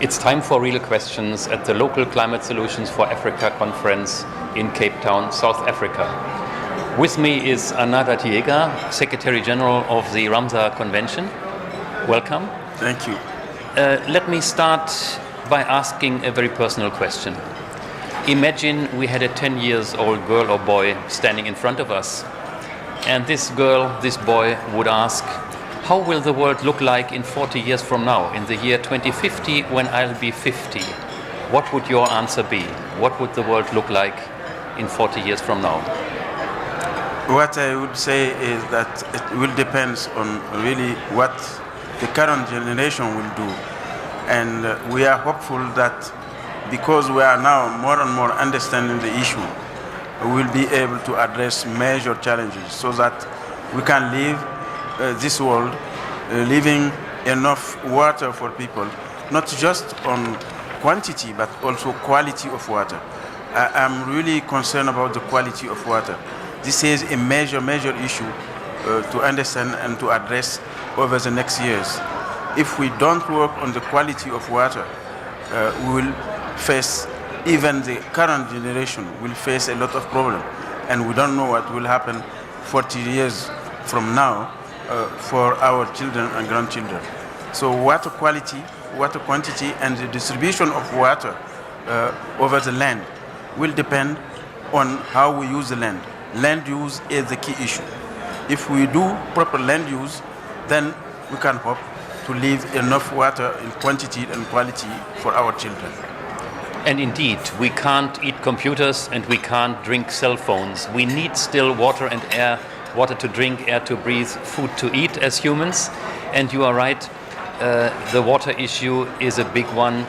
It's time for real questions at the Local Climate Solutions for Africa conference in Cape Town, South Africa. With me is Anada Tiega, Secretary General of the RAMSAR Convention. Welcome. Thank you. Let me start by asking a very personal question. Imagine we had a 10-year-old girl or boy standing in front of us, and this girl, this boy would ask, how will the world look like in 40 years from now, in the year 2050, when I'll be 50? What would your answer be? What would the world look like in 40 years from now? What I would say is that it will depend on really what the current generation will do. And we are hopeful that because we are now more and more understanding the issue, we will be able to address major challenges so that we can live this world, leaving enough water for people, not just on quantity but also quality of water. I'm really concerned about the quality of water. This is a major issue to understand and to address over the next years. If we don't work on the quality of water, we will face, even the current generation will face a lot of problems, and we don't know what will happen 40 years from now for our children and grandchildren. So water quality, water quantity, and the distribution of water over the land will depend on how we use the land. Land use is the key issue. If we do proper land use, then we can hope to leave enough water in quantity and quality for our children. And indeed, we can't eat computers and we can't drink cell phones. We need still water and air, water to drink, air to breathe, food to eat as humans. And you are right, the water issue is a big one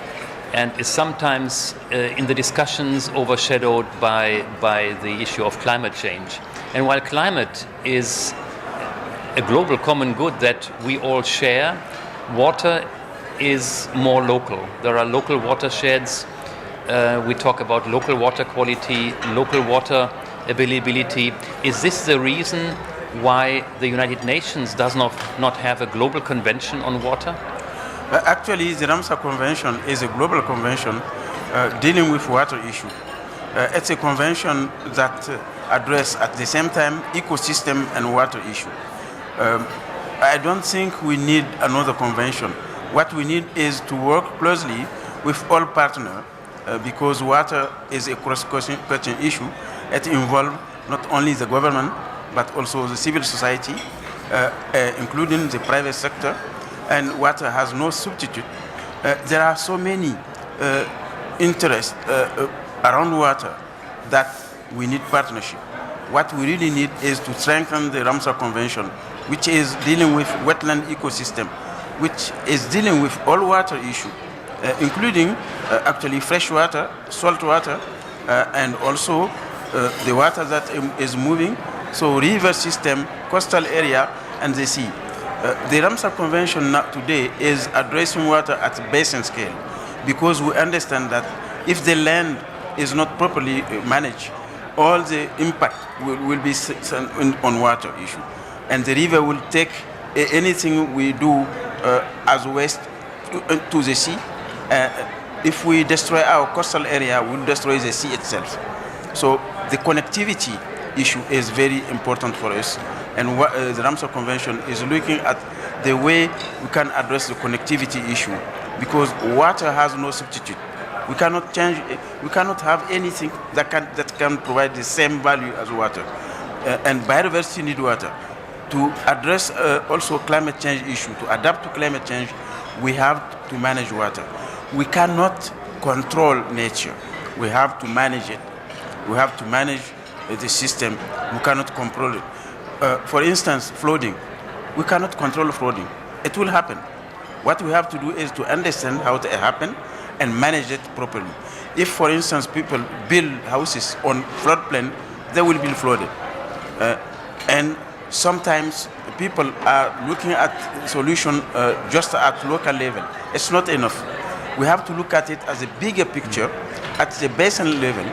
and is sometimes in the discussions overshadowed by the issue of climate change. And while climate is a global common good that we all share, water is more local. There are local watersheds. We talk about local water quality, local water availability. Is this the reason why the United Nations does not have a global convention on water? Actually, the RAMSAR Convention is a global convention dealing with water issue. It's a convention that addresses at the same time ecosystem and water issue. I don't think we need another convention. What we need is to work closely with all partners because water is a cross-cutting issue. It involves not only the government but also the civil society, including the private sector, and water has no substitute. There are so many interests around water that we need partnership. What we really need is to strengthen the RAMSAR Convention, which is dealing with wetland ecosystem, which is dealing with all water issues, including actually fresh water, salt water, and also the water that is moving, so river system, coastal area, and the sea. The RAMSAR Convention today is addressing water at basin scale because we understand that if the land is not properly managed, all the impact will be on water issue. And the river will take anything we do as waste to the sea. If we destroy our coastal area, we'll destroy the sea itself. So the connectivity issue is very important for us. And the RAMSAR Convention is looking at the way we can address the connectivity issue because water has no substitute. We cannot change. We cannot have anything that can provide the same value as water. And biodiversity need water. To address also climate change issue, to adapt to climate change, we have to manage water. We cannot control nature. We have to manage it. We have to manage the system. We cannot control it. For instance, flooding. We cannot control flooding. It will happen. What we have to do is to understand how it happens and manage it properly. If, for instance, people build houses on floodplain, they will be flooded. And sometimes people are looking at solution just at local level. It's not enough. We have to look at it as a bigger picture at the basin level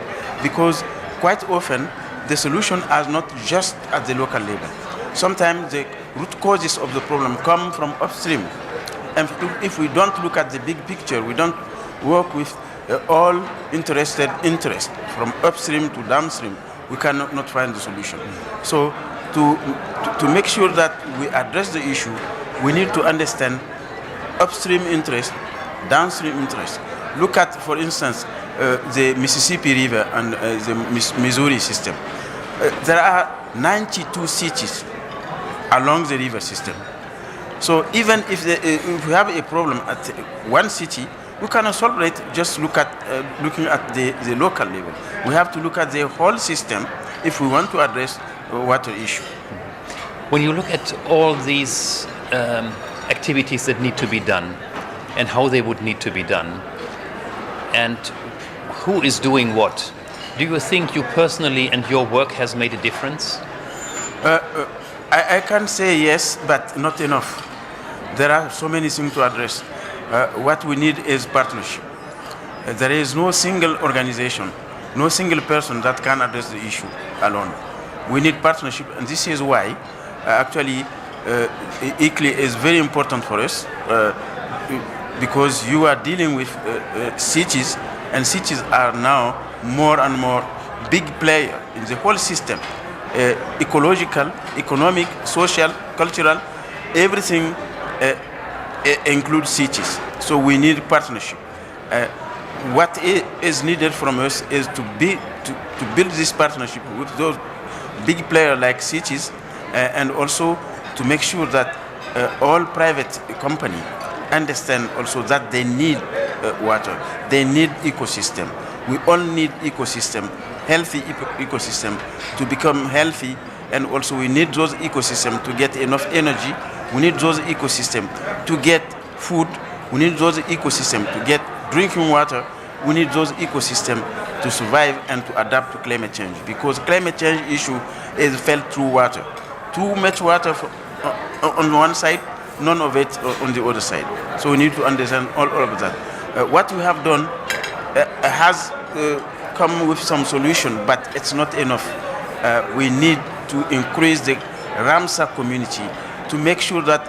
because quite often the solution is not just at the local level. Sometimes the root causes of the problem come from upstream. And if we don't look at the big picture, we don't work with all interested interests, from upstream to downstream, we cannot not find the solution. So to make sure that we address the issue, we need to understand upstream interest, downstream interest. Look at, for instance, the Mississippi River and the Missouri system. There are 92 cities along the river system. So even if we have a problem at one city, we cannot solve it just looking at the local level. We have to look at the whole system if we want to address water issue. When you look at all these activities that need to be done and how they would need to be done and who is doing what, do you think you personally and your work has made a difference? I can say yes, but not enough. There are so many things to address. What we need is partnership. There is no single organization, no single person that can address the issue alone. We need partnership, and this is why actually ICLEI is very important for us, because you are dealing with cities, and cities are now more and more big player in the whole system. Ecological, economic, social, cultural, everything includes cities. So we need partnership. What is needed from us is to build this partnership with those big players like cities, and also to make sure that all private companies understand also that they need water, they need ecosystem. We all need ecosystem, healthy ecosystem to become healthy, and also we need those ecosystems to get enough energy. We need those ecosystems to get food. We need those ecosystems to get drinking water. We need those ecosystems to survive and to adapt to climate change, because climate change issue is felt through water. Too much water on one side, none of it on the other side. So we need to understand all of that. What we have done has come with some solution, but it's not enough. We need to increase the RAMSAR community to make sure that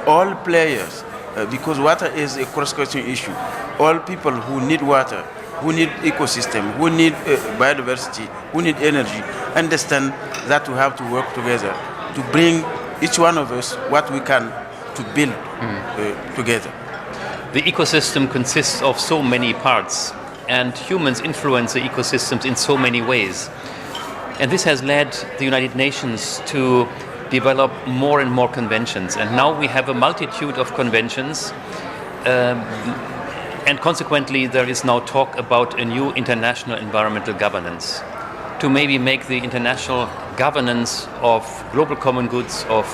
all players, because water is a cross-cutting issue, all people who need water, who need ecosystem, who need biodiversity, who need energy, understand that we have to work together to bring each one of us what we can to build together. The ecosystem consists of so many parts, and humans influence the ecosystems in so many ways. And this has led the United Nations to develop more and more conventions. And now we have a multitude of conventions, and consequently there is now talk about a new international environmental governance to maybe make the international governance of global common goods, of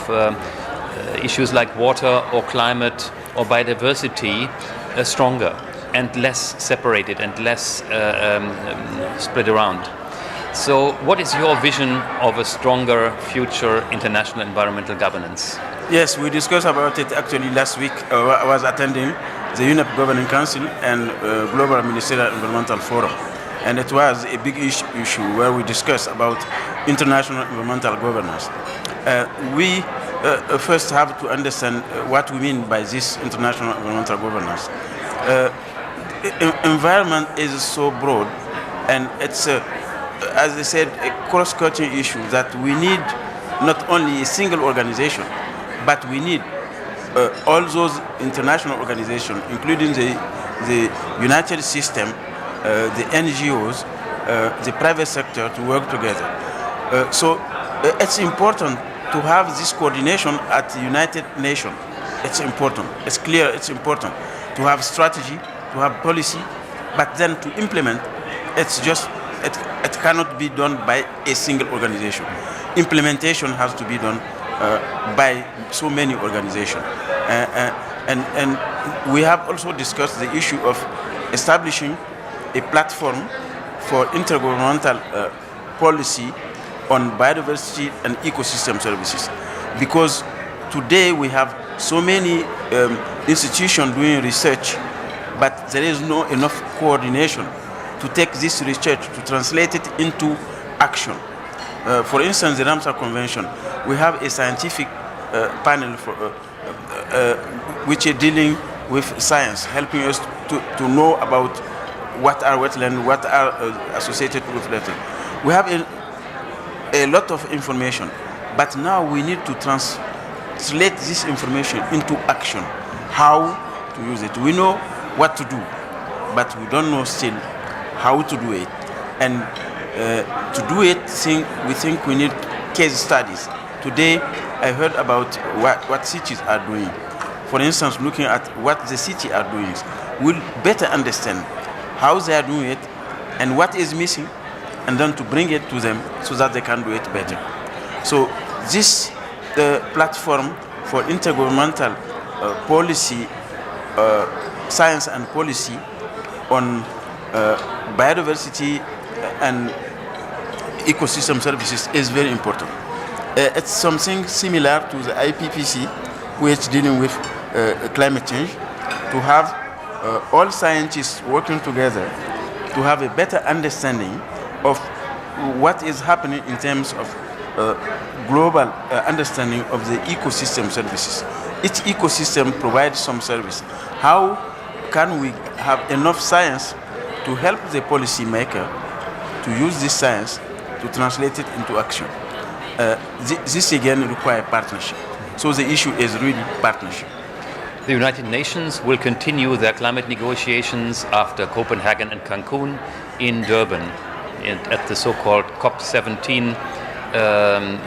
issues like water or climate or biodiversity stronger and less separated and less spread around. So what is your vision of a stronger future international environmental governance? Yes, we discussed about it actually last week. I was attending the UNEP Governing Council and Global Ministerial Environmental Forum. And it was a big issue where we discussed about international environmental governance. We first have to understand what we mean by this international environmental governance. Environment is so broad, and it's as I said, a cross-cutting issue that we need not only a single organization, but we need all those international organizations, including the United System, the NGOs, the private sector, to work together. So it's important to have this coordination at the United Nations. It's important. It's clear. It's important to have strategy, to have policy, but then to implement, it's just. It cannot be done by a single organization. Implementation has to be done by so many organizations. And we have also discussed the issue of establishing a platform for intergovernmental policy on biodiversity and ecosystem services. Because today we have so many institutions doing research, but there is not enough coordination to take this research, to translate it into action. For instance, the RAMSAR Convention, we have a scientific panel which is dealing with science, helping us to know about what are wetlands, what are associated with wetlands. We have a lot of information, but now we need to translate this information into action. How to use it? We know what to do, but we don't know still how to do it. And to do it, we think we need case studies. Today, I heard about what cities are doing. For instance, looking at what the city are doing, we'll better understand how they are doing it and what is missing, and then to bring it to them so that they can do it better. So this platform for intergovernmental policy, science and policy on biodiversity and ecosystem services is very important. It's something similar to the IPPC, which is dealing with climate change, to have all scientists working together to have a better understanding of what is happening in terms of global understanding of the ecosystem services. Each ecosystem provides some service. How can we have enough science to help the policymaker to use this science to translate it into action? This again requires partnership. So the issue is really partnership. The United Nations will continue their climate negotiations after Copenhagen and Cancun in Durban at the so-called COP17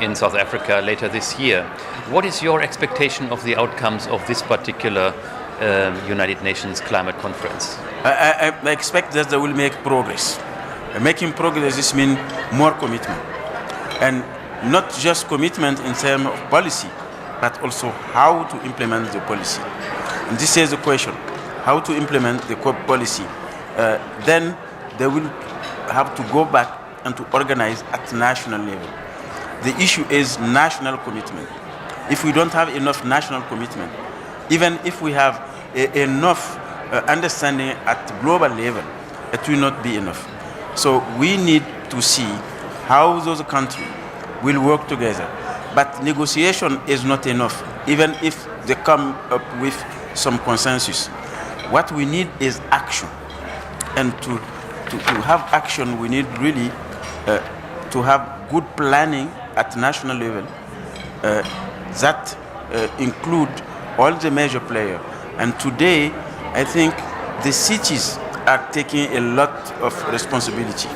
in South Africa later this year. What is your expectation of the outcomes of this particular United Nations climate conference? I expect that they will make progress. Making progress, this means more commitment. And not just commitment in terms of policy, but also how to implement the policy. And this is the question, how to implement the policy. Then they will have to go back and to organize at national level. The issue is national commitment. If we don't have enough national commitment, even if we have enough understanding at global level, it will not be enough. So we need to see how those countries will work together. But negotiation is not enough, even if they come up with some consensus. What we need is action. And to have action, we need really to have good planning at national level that include all the major players. And today, I think the cities are taking a lot of responsibility.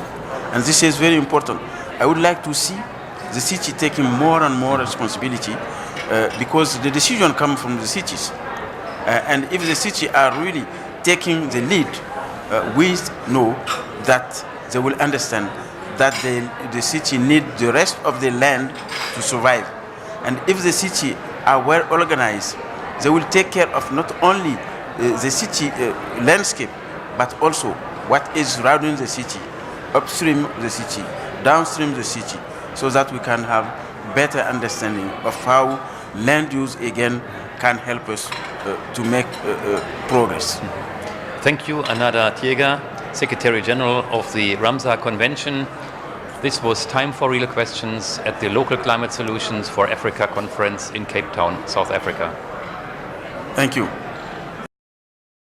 And this is very important. I would like to see the city taking more and more responsibility because the decision comes from the cities. And if the city are really taking the lead, we know that they will understand that the city need the rest of the land to survive. And if the city are well organized, they will take care of not only the city landscape, but also what is surrounding the city, upstream the city, downstream the city, so that we can have better understanding of how land use again can help us to make progress. Thank you, Anada Tiega, Secretary General of the RAMSAR Convention. This was Time for Real Questions at the Local Climate Solutions for Africa Conference in Cape Town, South Africa. Thank you.